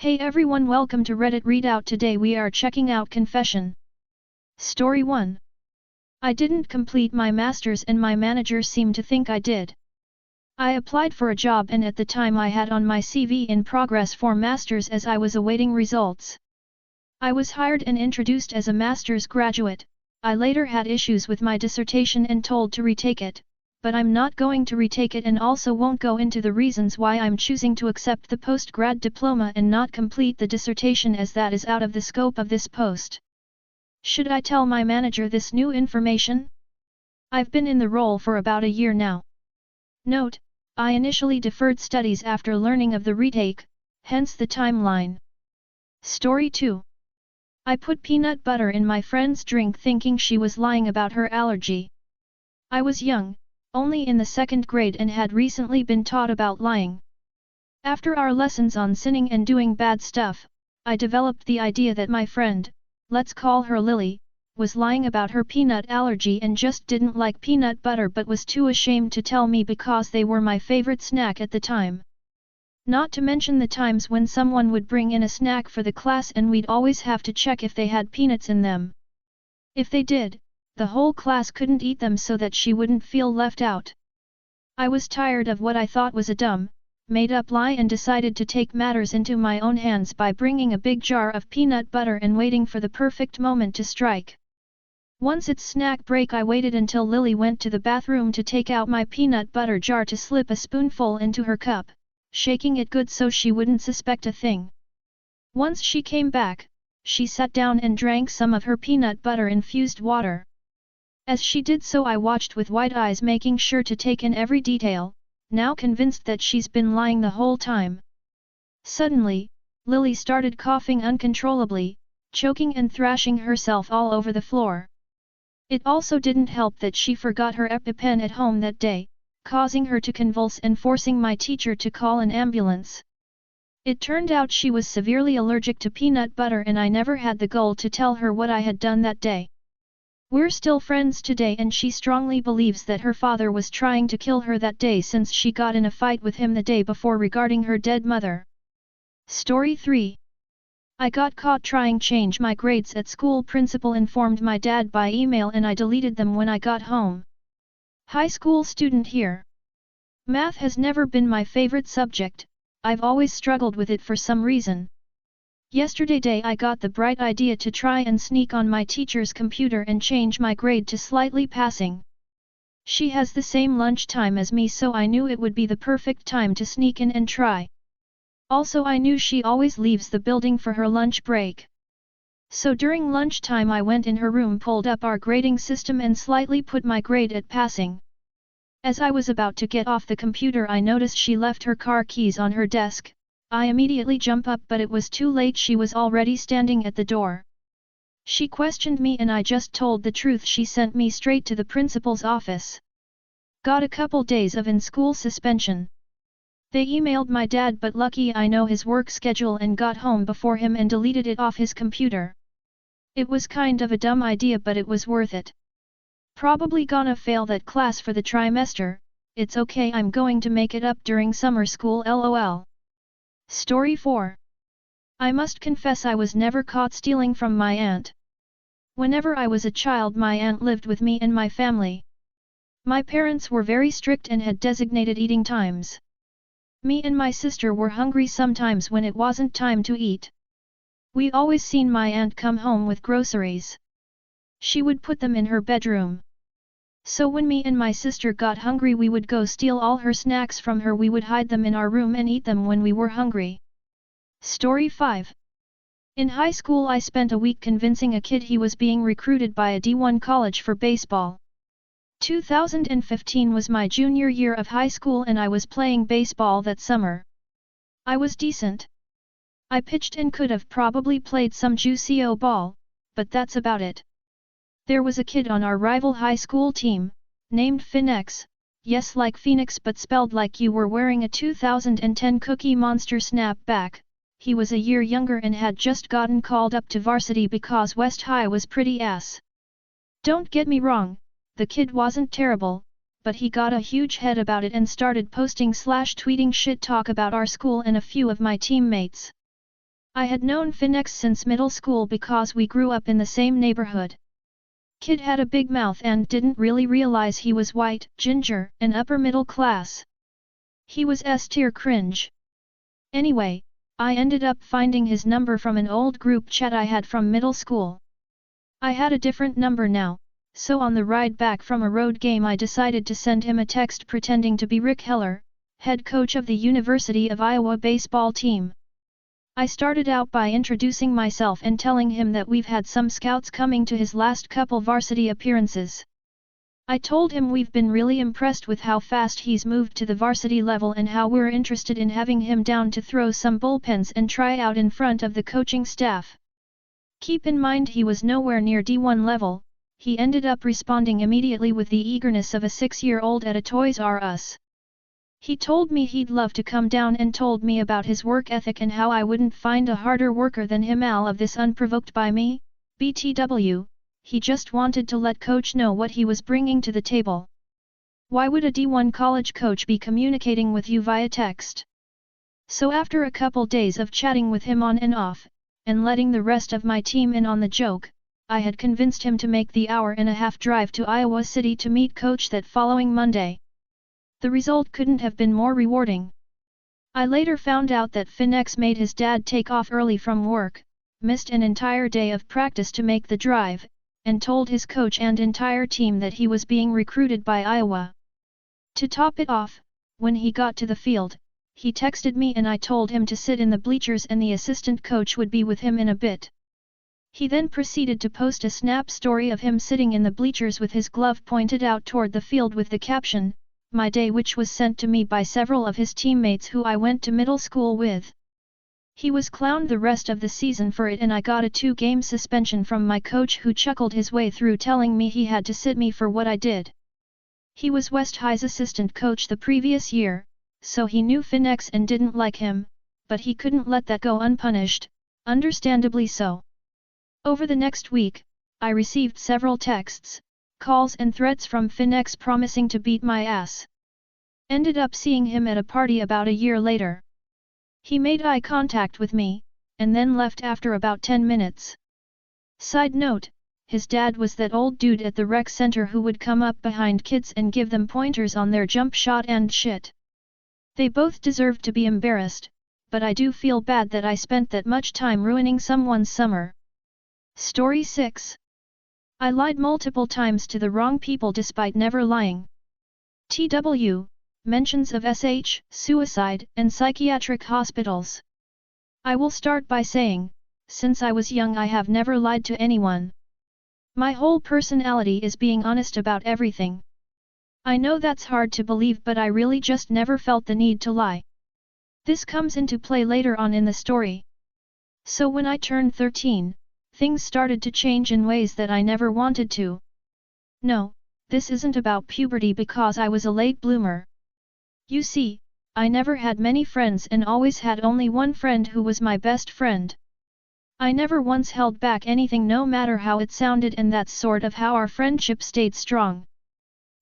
Hey everyone, welcome to Reddit Readout. Today we are checking out Confession. Story 1. I didn't complete my masters and my manager seemed to think I did. I applied for a job and at the time I had on my CV in progress for masters as I was awaiting results. I was hired and introduced as a master's graduate. I later had issues with my dissertation and told to retake it, but I'm not going to retake it and also won't go into the reasons why I'm choosing to accept the post-grad diploma and not complete the dissertation as that is out of the scope of this post. Should I tell my manager this new information? I've been in the role for about a year now. Note: I initially deferred studies after learning of the retake, hence the timeline. Story 2. I put peanut butter in my friend's drink thinking she was lying about her allergy. I was young, only in the 2nd grade and had recently been taught about lying. After our lessons on sinning and doing bad stuff, I developed the idea that my friend, let's call her Lily, was lying about her peanut allergy and just didn't like peanut butter but was too ashamed to tell me because they were my favorite snack at the time. Not to mention the times when someone would bring in a snack for the class and we'd always have to check if they had peanuts in them. If they did, the whole class couldn't eat them so that she wouldn't feel left out. I was tired of what I thought was a dumb, made-up lie and decided to take matters into my own hands by bringing a big jar of peanut butter and waiting for the perfect moment to strike. Once it's snack break, I waited until Lily went to the bathroom to take out my peanut butter jar to slip a spoonful into her cup, shaking it good so she wouldn't suspect a thing. Once she came back, she sat down and drank some of her peanut butter-infused water. As she did so, I watched with wide eyes, making sure to take in every detail, now convinced that she's been lying the whole time. Suddenly, Lily started coughing uncontrollably, choking and thrashing herself all over the floor. It also didn't help that she forgot her EpiPen at home that day, causing her to convulse and forcing my teacher to call an ambulance. It turned out she was severely allergic to peanut butter and I never had the gall to tell her what I had done that day. We're still friends today and she strongly believes that her father was trying to kill her that day since she got in a fight with him the day before regarding her dead mother. Story 3. I got caught trying change my grades at school. Principal informed my dad by email and I deleted them when I got home. High school student here. Math has never been my favorite subject, I've always struggled with it for some reason. Yesterday I got the bright idea to try and sneak on my teacher's computer and change my grade to slightly passing. She has the same lunch time as me, so I knew it would be the perfect time to sneak in and try. Also, I knew she always leaves the building for her lunch break. So during lunchtime I went in her room, pulled up our grading system and slightly put my grade at passing. As I was about to get off the computer, I noticed she left her car keys on her desk. I immediately jumped up, but it was too late. She was already standing at the door. She questioned me and I just told the truth. She sent me straight to the principal's office. Got a couple days of in-school suspension. They emailed my dad, but lucky I know his work schedule and got home before him and deleted it off his computer. It was kind of a dumb idea, but it was worth it. Probably gonna fail that class for the trimester. It's okay, I'm going to make it up during summer school, lol. Story 4. I must confess I was never caught stealing from my aunt. Whenever I was a child, my aunt lived with me and my family. My parents were very strict and had designated eating times. Me and my sister were hungry sometimes when it wasn't time to eat. We always seen my aunt come home with groceries. She would put them in her bedroom. So when me and my sister got hungry, we would go steal all her snacks from her. We would hide them in our room and eat them when we were hungry. Story 5. In high school I spent a week convincing a kid he was being recruited by a D1 college for baseball. 2015 was my junior year of high school and I was playing baseball that summer. I was decent. I pitched and could have probably played some juicy ball, but that's about it. There was a kid on our rival high school team, named Phoenix, yes, like Phoenix but spelled like you were wearing a 2010 Cookie Monster snapback. He was a year younger and had just gotten called up to varsity because West High was pretty ass. Don't get me wrong, the kid wasn't terrible, but he got a huge head about it and started posting/tweeting shit talk about our school and a few of my teammates. I had known Phoenix since middle school because we grew up in the same neighborhood. Kid had a big mouth and didn't really realize he was white, ginger, and upper middle class. He was S-tier cringe. Anyway, I ended up finding his number from an old group chat I had from middle school. I had a different number now, so on the ride back from a road game I decided to send him a text pretending to be Rick Heller, head coach of the University of Iowa baseball team. I started out by introducing myself and telling him that we've had some scouts coming to his last couple varsity appearances. I told him we've been really impressed with how fast he's moved to the varsity level and how we're interested in having him down to throw some bullpens and try out in front of the coaching staff. Keep in mind he was nowhere near D1 level. He ended up responding immediately with the eagerness of a 6-year-old at a Toys R Us. He told me he'd love to come down and told me about his work ethic and how I wouldn't find a harder worker than him. All of this unprovoked by me, BTW, he just wanted to let coach know what he was bringing to the table. Why would a D1 college coach be communicating with you via text? So after a couple days of chatting with him on and off, and letting the rest of my team in on the joke, I had convinced him to make the hour-and-a-half drive to Iowa City to meet coach that following Monday. The result couldn't have been more rewarding. I later found out that Phoenix made his dad take off early from work, missed an entire day of practice to make the drive, and told his coach and entire team that he was being recruited by Iowa. To top it off, when he got to the field, he texted me and I told him to sit in the bleachers and the assistant coach would be with him in a bit. He then proceeded to post a snap story of him sitting in the bleachers with his glove pointed out toward the field with the caption, "My day," which was sent to me by several of his teammates who I went to middle school with. He was clowned the rest of the season for it and I got a 2-game suspension from my coach who chuckled his way through telling me he had to sit me for what I did. He was West High's assistant coach the previous year, so he knew Phoenix and didn't like him, but he couldn't let that go unpunished, understandably so. Over the next week, I received several texts, calls and threats from Phoenix promising to beat my ass. Ended up seeing him at a party about a year later. He made eye contact with me, and then left after about 10 minutes. Side note, his dad was that old dude at the rec center who would come up behind kids and give them pointers on their jump shot and shit. They both deserved to be embarrassed, but I do feel bad that I spent that much time ruining someone's summer. Story 6. I lied multiple times to the wrong people despite never lying. TW, mentions of SH, suicide, and psychiatric hospitals. I will start by saying, since I was young I have never lied to anyone. My whole personality is being honest about everything. I know that's hard to believe but I really just never felt the need to lie. This comes into play later on in the story. So when I turned 13, things started to change in ways that I never wanted to. No, this isn't about puberty because I was a late bloomer. You see, I never had many friends and always had only one friend who was my best friend. I never once held back anything no matter how it sounded and that's sort of how our friendship stayed strong.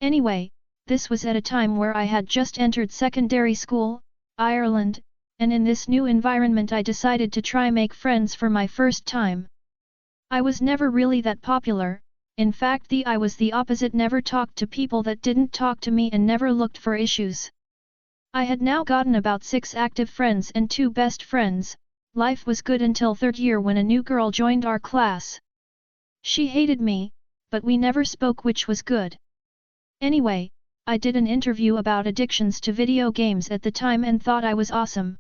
Anyway, this was at a time where I had just entered secondary school, Ireland, and in this new environment I decided to try make friends for my first time. I was never really that popular, in fact I was the opposite, never talked to people that didn't talk to me and never looked for issues. I had now gotten about 6 active friends and 2 best friends. Life was good until 3rd year when a new girl joined our class. She hated me, but we never spoke, which was good. Anyway, I did an interview about addictions to video games at the time and thought I was awesome.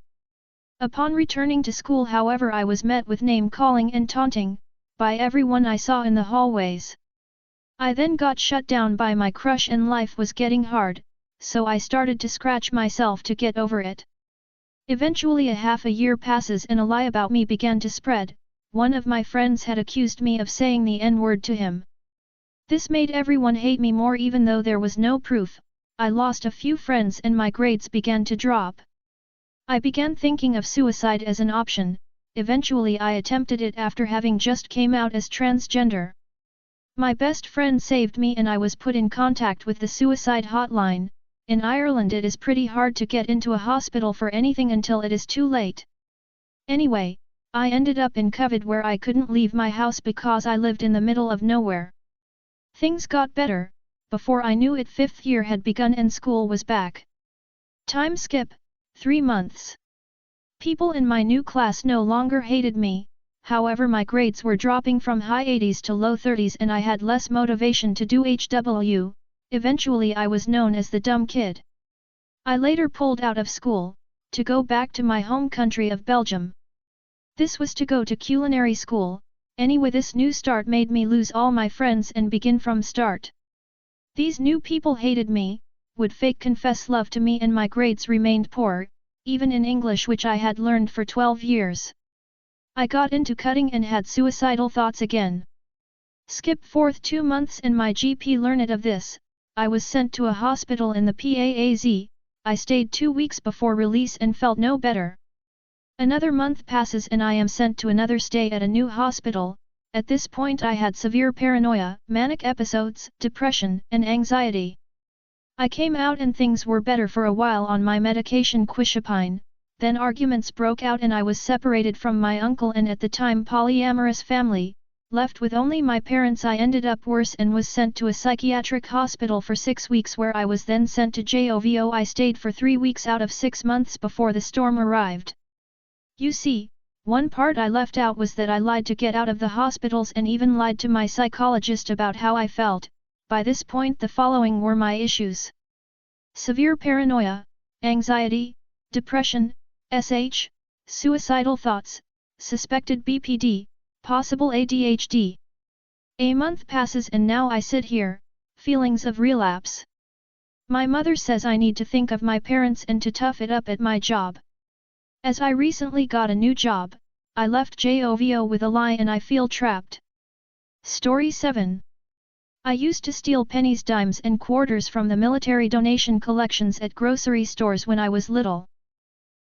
Upon returning to school however I was met with name-calling and taunting, by everyone I saw in the hallways. I then got shut down by my crush and life was getting hard, so I started to scratch myself to get over it. Eventually a half a year passes and a lie about me began to spread. One of my friends had accused me of saying the N-word to him. This made everyone hate me more even though there was no proof. I lost a few friends and my grades began to drop. I began thinking of suicide as an option. Eventually I attempted it after having just came out as transgender. My best friend saved me and I was put in contact with the suicide hotline. In Ireland it is pretty hard to get into a hospital for anything until it is too late. Anyway, I ended up in COVID where I couldn't leave my house because I lived in the middle of nowhere. Things got better, before I knew it 5th year had begun and school was back. Time skip, 3 months. People in my new class no longer hated me, however my grades were dropping from high 80s to low 30s and I had less motivation to do HW, eventually I was known as the dumb kid. I later pulled out of school, to go back to my home country of Belgium. This was to go to culinary school. Anyway, this new start made me lose all my friends and begin from start. These new people hated me, would fake confess love to me and my grades remained poor, even in English which I had learned for 12 years. I got into cutting and had suicidal thoughts again. Skip forth 2 months and my GP learned of this. I was sent to a hospital in the PAAZ. I stayed 2 weeks before release and felt no better. Another month passes and I am sent to another stay at a new hospital. At this point I had severe paranoia, manic episodes, depression, and anxiety. I came out and things were better for a while on my medication quizapine, then arguments broke out and I was separated from my uncle and at the time polyamorous family, left with only my parents. I ended up worse and was sent to a psychiatric hospital for 6 weeks where I was then sent to JOVO. I stayed for 3 weeks out of 6 months before the storm arrived. You see, one part I left out was that I lied to get out of the hospitals and even lied to my psychologist about how I felt. By this point the following were my issues: severe paranoia, anxiety, depression, suicidal thoughts, suspected BPD, possible ADHD. A month passes and now I sit here, feelings of relapse. My mother says I need to think of my parents and to tough it up at my job. As I recently got a new job, I left JOVO with a lie and I feel trapped. Story 7. I used to steal pennies, dimes and quarters from the military donation collections at grocery stores when I was little.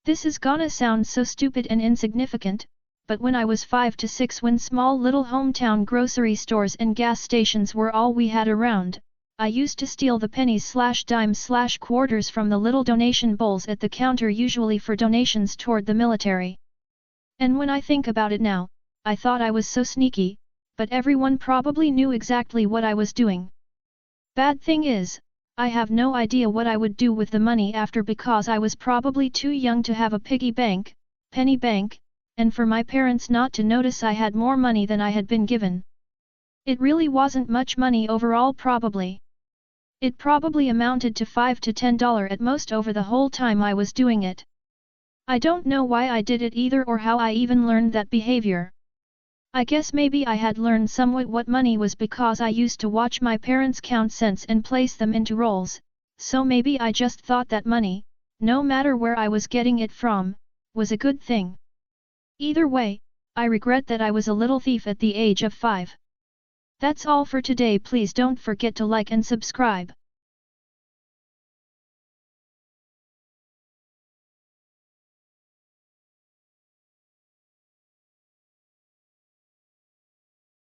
This is gonna sound so stupid and insignificant, but when I was 5 to 6, when small little hometown grocery stores and gas stations were all we had around, I used to steal the pennies / dimes / quarters from the little donation bowls at the counter, usually for donations toward the military. And when I think about it now, I thought I was so sneaky, but everyone probably knew exactly what I was doing. Bad thing is, I have no idea what I would do with the money after because I was probably too young to have a piggy bank, penny bank, and for my parents not to notice I had more money than I had been given. It really wasn't much money overall probably. It probably amounted to $5 to $10 at most over the whole time I was doing it. I don't know why I did it either or how I even learned that behavior. I guess maybe I had learned somewhat what money was because I used to watch my parents count cents and place them into rolls, so maybe I just thought that money, no matter where I was getting it from, was a good thing. Either way, I regret that I was a little thief at the age of 5. That's all for today. Please don't forget to like and subscribe.